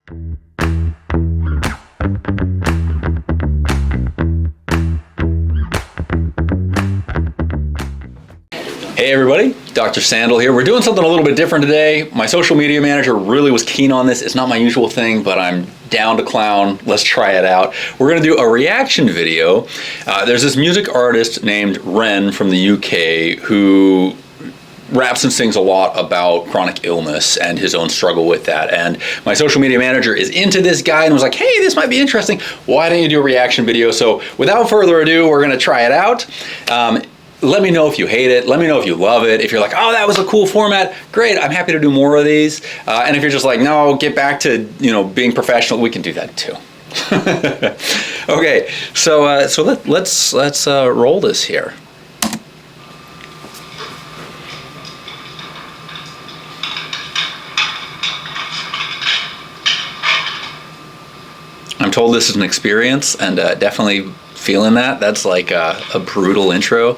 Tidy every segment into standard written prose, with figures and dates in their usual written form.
Hey everybody, Dr. Sandal here. We're doing something a little bit different today. My social media manager really was keen on this. It's not my usual thing, but I'm down to clown. Let's try it out. We're going to do a reaction video. There's this music artist named Ren from the UK who raps and sings a lot about chronic illness and his own struggle with that. And my social media manager is into this guy and was like, hey, this might be interesting. Why don't you do a reaction video? So without further ado, we're going to try it out. Let me know if you hate it. Let me know if you love it. If you're like, oh, that was a cool format, great. I'm happy to do more of these. And if you're just like, no, get back to being professional, we can do that too. Okay, so let's roll this here. I'm told this is an experience, and definitely feeling that. That's like a brutal intro.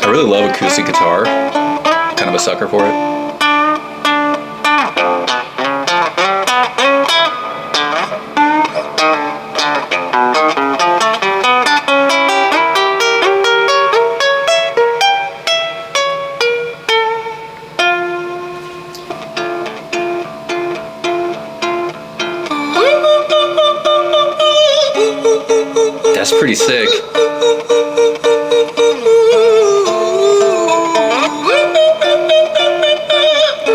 I really love acoustic guitar. Kind of a sucker for it. That's pretty sick.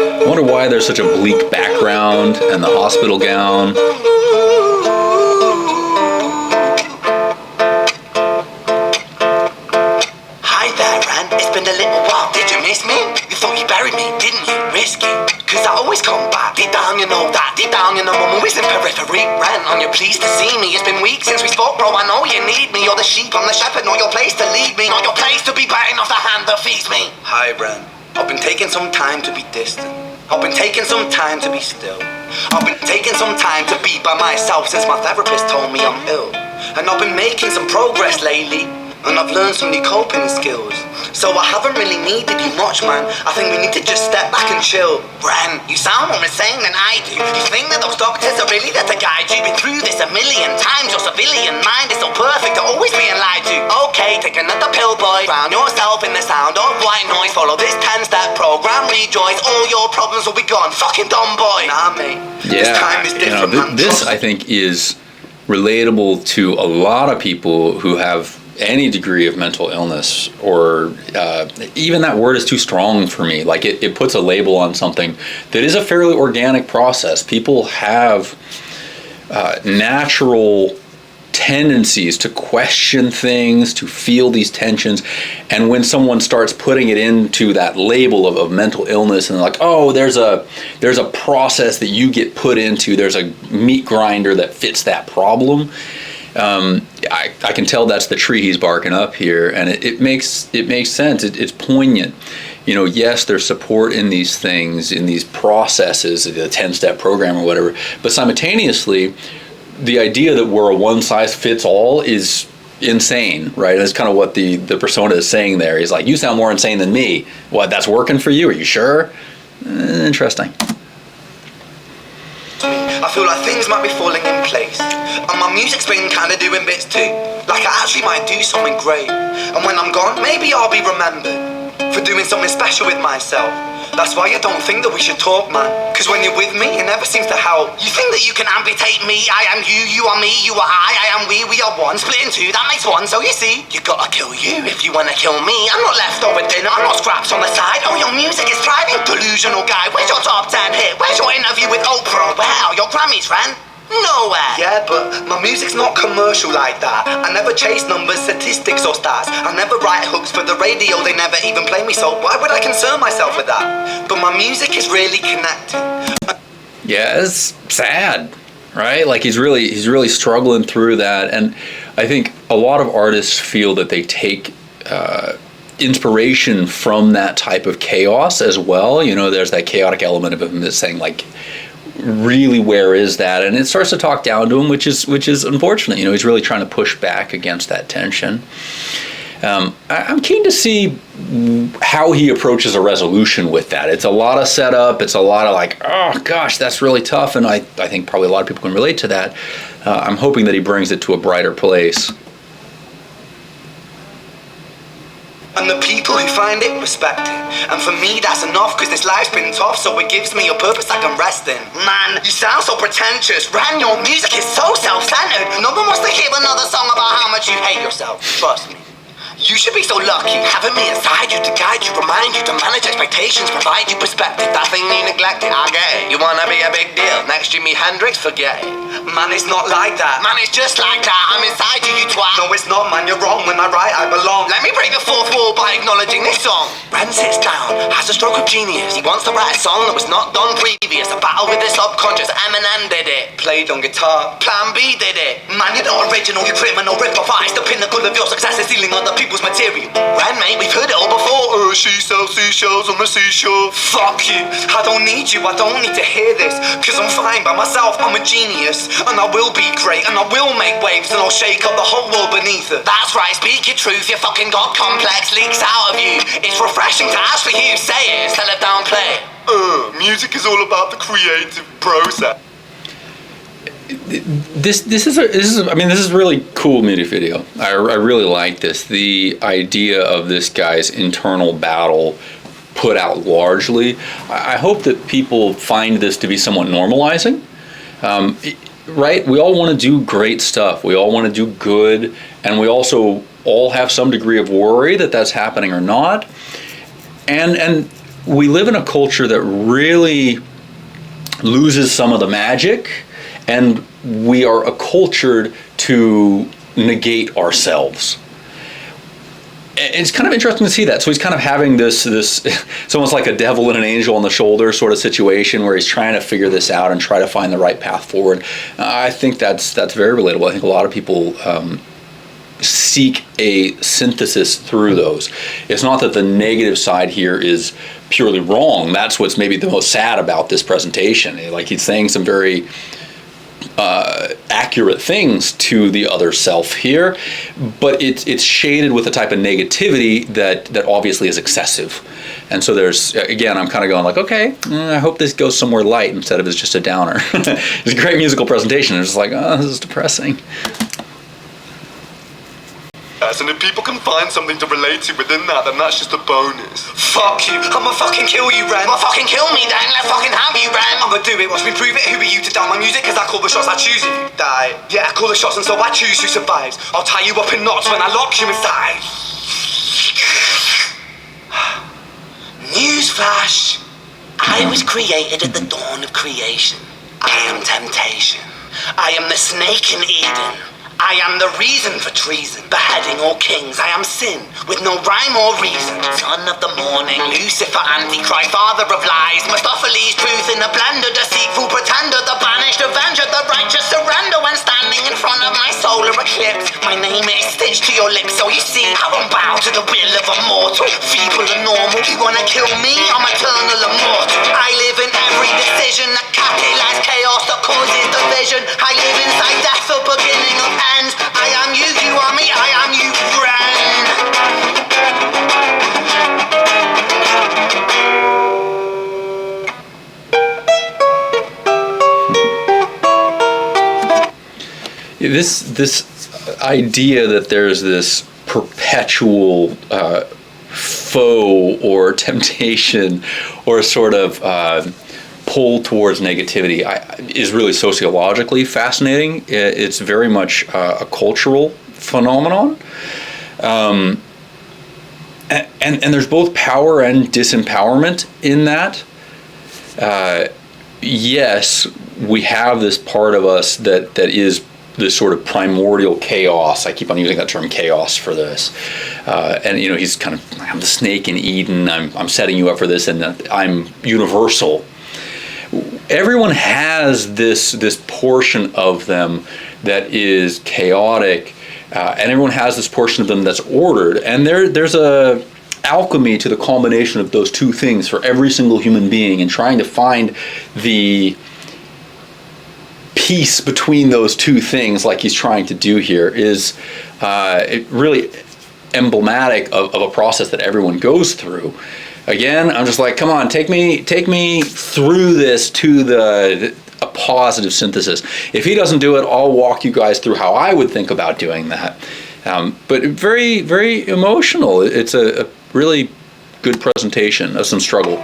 I wonder why there's such a bleak background and the hospital gown. Hi there, Ren. It's been a little while. Did you miss me? You thought you buried me, didn't you? Risky. Cause I always come back. Deep down you know that. Deep down you know I'm always in periphery. Ren, on your pleased to see me. It's been weeks since we spoke, bro. I know you need me. You're the sheep, I'm the shepherd. Not your place to lead me. Not your place to be biting off the hand that feeds me. Hi, Ren. I've been taking some time to be distant. I've been taking some time to be still. I've been taking some time to be by myself since my therapist told me I'm ill. And I've been making some progress lately. And I've learned some new coping skills. So I haven't really needed you much, man. I think we need to just step back and chill. Ren, you sound more insane than I do. You think that those doctors are really there to guide you? Been through this a million times. Your civilian mind is so perfect to always being lied to. Okay, take another pill, boy. Drown yourself in the sound of white noise. Follow this 10-step program. Rejoice, all your problems will be gone. Fucking dumb boy. Nah, mate. Yeah, this time is different, man. This I think is relatable to a lot of people who have any degree of mental illness, or even that word is too strong for me. Like it puts a label on something that is a fairly organic process. People have natural tendencies to question things, to feel these tensions, and when someone starts putting it into that label of mental illness, and they're like, oh, there's a process that you get put into, there's a meat grinder that fits that problem. I can tell that's the tree he's barking up here, and it makes sense. It's poignant. Yes, there's support in these things, in these processes, the 10-step program or whatever, but simultaneously, the idea that we're a one-size-fits-all is insane, right? That's kind of what the persona is saying there. He's like, you sound more insane than me. What, that's working for you? Are you sure? Interesting. I feel like things might be falling in place, and my music's been kinda doing bits too. Like I actually might do something great, and when I'm gone, maybe I'll be remembered for doing something special with myself. That's why I don't think that we should talk, man. Cause when you're with me, it never seems to help. You think that you can amputate me? I am you, you are me, you are I am we are one. Split in two, that makes one. So you see, you gotta kill you if you wanna kill me. I'm not leftover dinner, I'm not scraps on the side. Oh, your music is thriving, delusional guy. Where's your top 10 hit? Where's your interview with Oprah? Wow, your Grammys, friend. Nowhere. Yeah, but my music's not commercial like that. I never chase numbers, statistics or stats. I never write hooks for the radio, they never even play me, so why would I concern myself with that? But my music is really connected. Yeah, it's sad, right? Like he's really struggling through that, and I think a lot of artists feel that they take inspiration from that type of chaos as well. You know, there's that chaotic element of him that's saying, like, really, where is that? And it starts to talk down to him, which is unfortunate. You know, he's really trying to push back against that tension. I'm keen to see how he approaches a resolution with that. It's a lot of setup. It's a lot of like, oh gosh, that's really tough. And I think probably a lot of people can relate to that. I'm hoping that he brings it to a brighter place. And the people who find it respect it. And for me that's enough, cause this life's been tough, so it gives me a purpose I can rest in. Man, you sound so pretentious. Ran, your music is so self-centered. No one wants to hear another song about how much you hate yourself. Trust me. You should be so lucky, having me inside you to guide you, remind you to manage expectations, provide you perspective. That thing you neglected, I get it. You wanna be a big deal, next Jimi Hendrix, forget it. Man, it's not like that. Man, it's just like that. I'm inside you, you twat. No, it's not, man, you're wrong. When I write, I belong. Let me break the fourth wall by acknowledging this song. Ren sits down, has a stroke of genius. He wants to write a song that was not done previous. A battle with the subconscious, Eminem did it. Played on guitar, Plan B did it. Man, you're not original, you criminal rip-off artist. The pinnacle of your success is stealing other people's material. Ren, mate, we've heard it all before. She sells seashells on the seashore. Fuck you, I don't need you, I don't need to hear this. Cause I'm fine by myself, I'm a genius. And I will be great, and I will make waves, and I'll shake up the whole world beneath it. That's right, speak your truth, your fucking god complex leaks out of you. It's refreshing to actually hear you say it instead of downplay it. Music is all about the creative process. This is really cool music video. I really like this. The idea of this guy's internal battle put out largely. I hope that people find this to be somewhat normalizing. Right? We all want to do great stuff. We all want to do good, and we also all have some degree of worry that that's happening or not. And we live in a culture that really loses some of the magic, and we are accultured to negate ourselves. It's kind of interesting to see that. So he's kind of having this it's almost like a devil and an angel on the shoulder sort of situation where he's trying to figure this out and try to find the right path forward. I think that's very relatable. I think a lot of people seek a synthesis through those. It's not that the negative side here is purely wrong. That's what's maybe the most sad about this presentation. Like, he's saying some very accurate things to the other self here, but it's shaded with a type of negativity that obviously is excessive. And so there's, again, I'm kind of going like, okay, I hope this goes somewhere light instead of it's just a downer. It's a great musical presentation. It's just like, oh, this is depressing. And if people can find something to relate to within that, then that's just a bonus. Fuck you, I'ma fucking kill you, Ren. I'ma fucking kill me, then let's fucking have you, Ren. I'ma do it, watch me prove it. Who are you to down my music? Cause I call the shots, I choose if you die. Yeah, I call the shots and so I choose who survives. I'll tie you up in knots when I lock you inside. Newsflash. I was created at the dawn of creation. I am temptation. I am the snake in Eden. I am the reason for treason, beheading all kings. I am sin, with no rhyme or reason. Son of the morning, Lucifer, Antichrist, father of lies. Mephistopheles, truth in the blender, deceitful pretender, the banished avenger, the righteous surrender. When standing in front of my solar eclipse, my name is stitched to your lips, so you see I won't bow to the will of a mortal. Feeble and normal, you wanna kill me? I'm eternal immortal. I live in every decision that catalyzes chaos, that causes division. I live inside death, the beginning of ends. I am you, you are me, I am you, friend. This idea that there's this perpetual foe or temptation or sort of pull towards negativity is really sociologically fascinating. It's very much a cultural phenomenon. And there's both power and disempowerment in that. Yes, we have this part of us that is this sort of primordial chaos. I keep on using that term chaos for this. And you know, he's kind of, I'm the snake in Eden, I'm setting you up for this, and I'm universal. Everyone has this portion of them that is chaotic, and everyone has this portion of them that's ordered. And there's a alchemy to the combination of those two things for every single human being, and trying to find the peace between those two things like he's trying to do here is it really emblematic of a process that everyone goes through. Again, I'm just like, come on, take me through this to a positive synthesis. If he doesn't do it, I'll walk you guys through how I would think about doing that. But very, very emotional. It's a really good presentation of some struggle.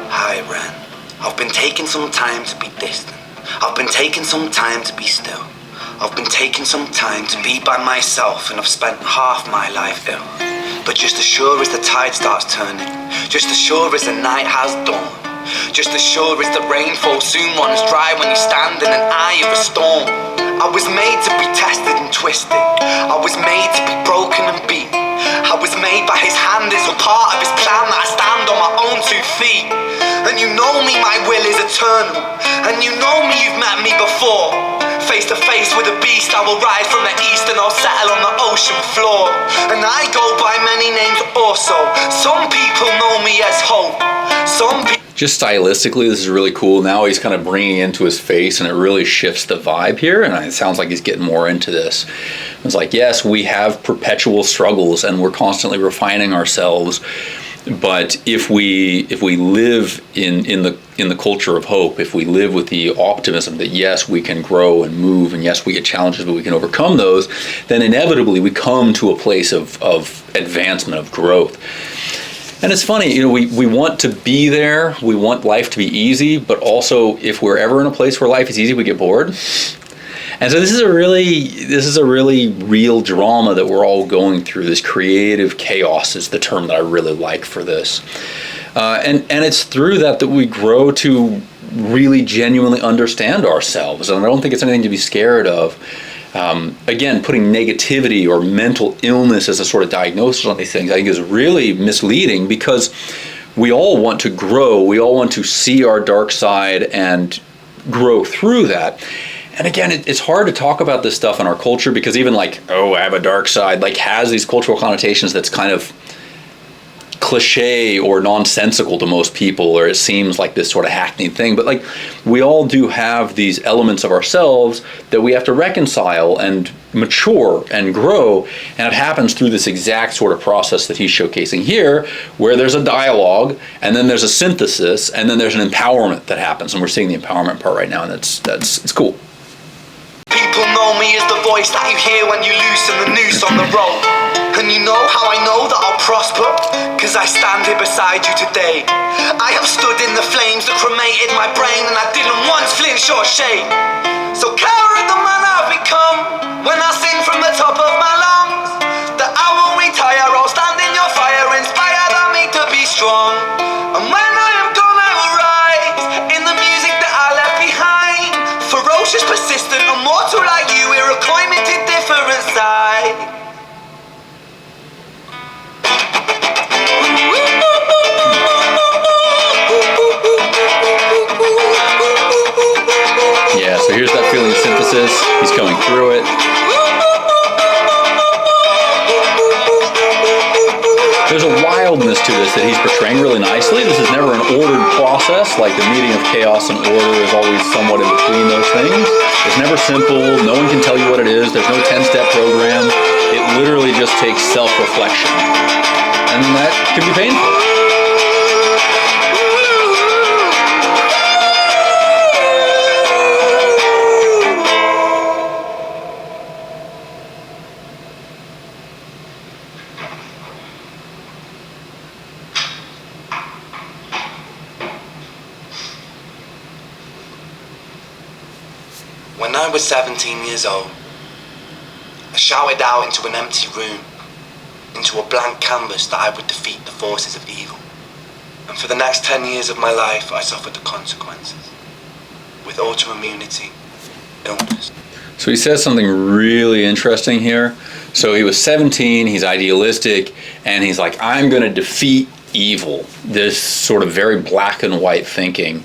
Hi, Ren. I've been taking some time to be distant. I've been taking some time to be still. I've been taking some time to be by myself, and I've spent half my life ill. But just as sure as the tide starts turning, just as sure as the night has dawned, just as sure as the rainfall soon runs dry when you stand in an eye of a storm. I was made to be tested and twisted. I was made to be broken and beat. I was made by his hand, it's a part of his plan that I stand on my own 2 feet. And you know me, my will is eternal. And you know me, you've met me before. Face to face with a beast, I will rise from the east and I'll settle on the ocean floor. And I go by many names also. Some people know me as Hope. Some people... Just stylistically, this is really cool. Now he's kind of bringing it into his face, and it really shifts the vibe here, and it sounds like he's getting more into this. It's like, yes, we have perpetual struggles, and we're constantly refining ourselves. But if we live in the culture of hope, if we live with the optimism that yes, we can grow and move, and yes, we get challenges, but we can overcome those, then inevitably we come to a place of advancement, of growth. And it's funny, we want to be there, we want life to be easy, but also if we're ever in a place where life is easy, we get bored. And so this is a really real drama that we're all going through. This creative chaos is the term that I really like for this. And it's through that we grow to really genuinely understand ourselves. And I don't think it's anything to be scared of. Again, putting negativity or mental illness as a sort of diagnosis on these things, I think is really misleading, because we all want to grow. We all want to see our dark side and grow through that. And again, it's hard to talk about this stuff in our culture, because even like, oh, I have a dark side, like has these cultural connotations that's kind of cliche or nonsensical to most people, or it seems like this sort of hackneyed thing. But like, we all do have these elements of ourselves that we have to reconcile and mature and grow, and it happens through this exact sort of process that he's showcasing here, where there's a dialogue, and then there's a synthesis, and then there's an empowerment that happens, and we're seeing the empowerment part right now, and it's cool. People know me as the voice that you hear when you loosen the noose on the rope. And you know how I know that I'll prosper? Cause I stand here beside you today. I have stood in the flames that cremated my brain, and I didn't once flinch or shake. So care of the man I've become, when I sing from the top of my lungs, that I won't retire, I'll stand in your fire, inspired by me to be strong. And when I am gone, I will rise in the music that I left behind. Ferocious, persistent, immortal like you, we're a climate to different side. Yeah, so here's that feeling of synthesis. He's coming through it. There's a wildness to this that he's portraying really nicely. This is never an ordered process, like the meeting of chaos and order is always somewhat in between those things. It's never simple. No one can tell you what it is. There's no 10-step program. It literally just takes self-reflection. And that can be painful. When I was 17 years old, I shouted out into an empty room, into a blank canvas, that I would defeat the forces of evil. And for the next 10 years of my life, I suffered the consequences, with autoimmunity, illness. So he says something really interesting here. So he was 17, he's idealistic, and he's like, I'm going to defeat evil. This sort of very black and white thinking.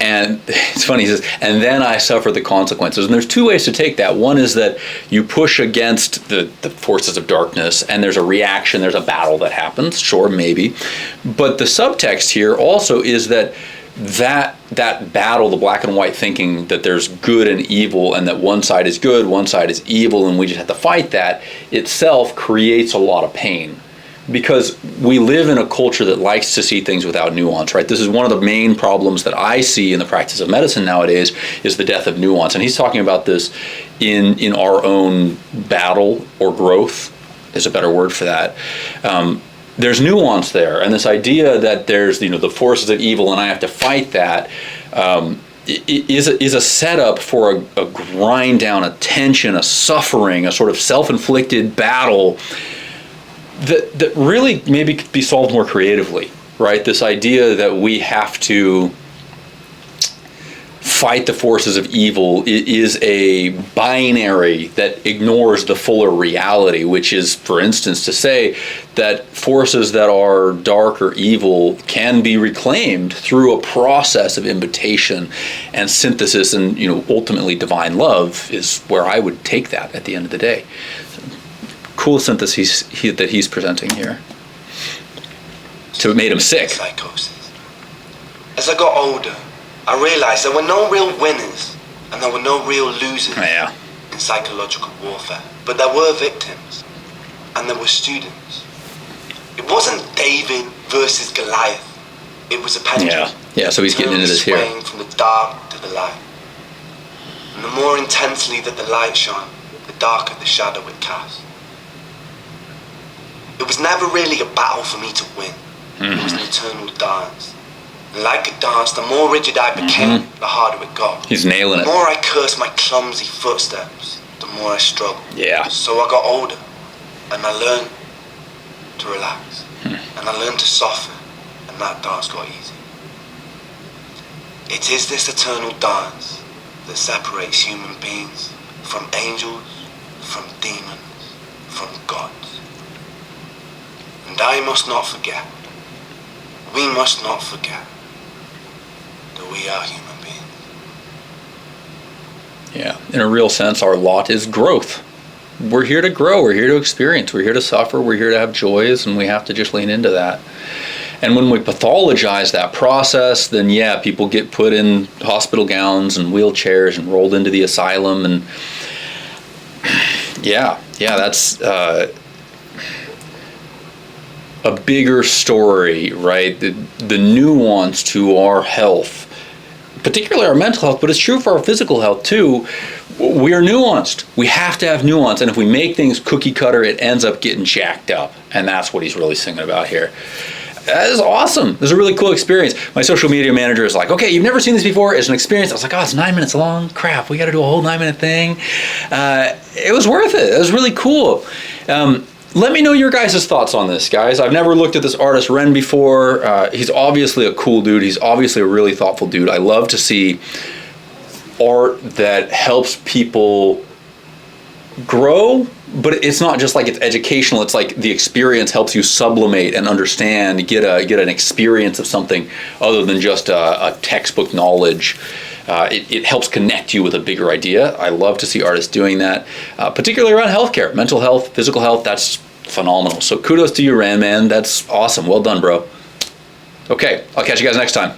And it's funny, he says, and then I suffer the consequences. And there's two ways to take that. One is that you push against the forces of darkness, and there's a reaction, there's a battle that happens. Sure, maybe. But the subtext here also is that battle, the black and white thinking that there's good and evil, and that one side is good, one side is evil, and we just have to fight that, itself creates a lot of pain. Because we live in a culture that likes to see things without nuance, right? This is one of the main problems that I see in the practice of medicine nowadays, is the death of nuance. And he's talking about this in our own battle, or growth is a better word for that. There's nuance there, and this idea that there's the forces of evil and I have to fight that is a setup for a grind down, a tension, a suffering, a sort of self-inflicted battle that really maybe could be solved more creatively, right? This idea that we have to fight the forces of evil is a binary that ignores the fuller reality, which is, for instance, to say that forces that are dark or evil can be reclaimed through a process of invitation and synthesis, and ultimately divine love is where I would take that at the end of the day. Cool synthesis that he's presenting here. So it made him sick. Psychosis. As I got older, I realized there were no real winners and there were no real losers in psychological warfare. But there were victims and there were students. It wasn't David versus Goliath. It was a pendulum. Yeah, so he's getting into this here. Swaying from the dark to the light. And the more intensely that the light shone, the darker the shadow it cast. It was never really a battle for me to win. It was an eternal dance. And like a dance, the more rigid I became, the harder it got. He's nailing it. The more I cursed my clumsy footsteps, the more I struggled. Yeah. So I got older, and I learned to relax. And I learned to soften, and that dance got easy. It is this eternal dance that separates human beings from angels, from demons, from gods. And I must not forget, we must not forget, that we are human beings. Yeah, in a real sense, our lot is growth. We're here to grow, we're here to experience, we're here to suffer, we're here to have joys, and we have to just lean into that. And when we pathologize that process, then people get put in hospital gowns and wheelchairs and rolled into the asylum, and that's a bigger story, right? The nuance to our health, particularly our mental health, but it's true for our physical health too. We are nuanced. We have to have nuance, and if we make things cookie cutter, it ends up getting jacked up, and that's what he's really singing about here. That is awesome. This is a really cool experience. My social media manager is like, okay, you've never seen this before. It's an experience. I was like, oh, it's 9 minutes long. Crap, we got to do a whole 9-minute thing. It was worth it. It was really cool. Let me know your guys' thoughts on this, guys. I've never looked at this artist Ren before. He's obviously a cool dude. He's obviously a really thoughtful dude. I love to see art that helps people grow, but it's not just like it's educational. It's like the experience helps you sublimate and understand, get an experience of something other than just a textbook knowledge. It helps connect you with a bigger idea. I love to see artists doing that, particularly around healthcare, mental health, physical health. That's phenomenal. So kudos to you, Ran, man. That's awesome. Well done, bro. Okay, I'll catch you guys next time.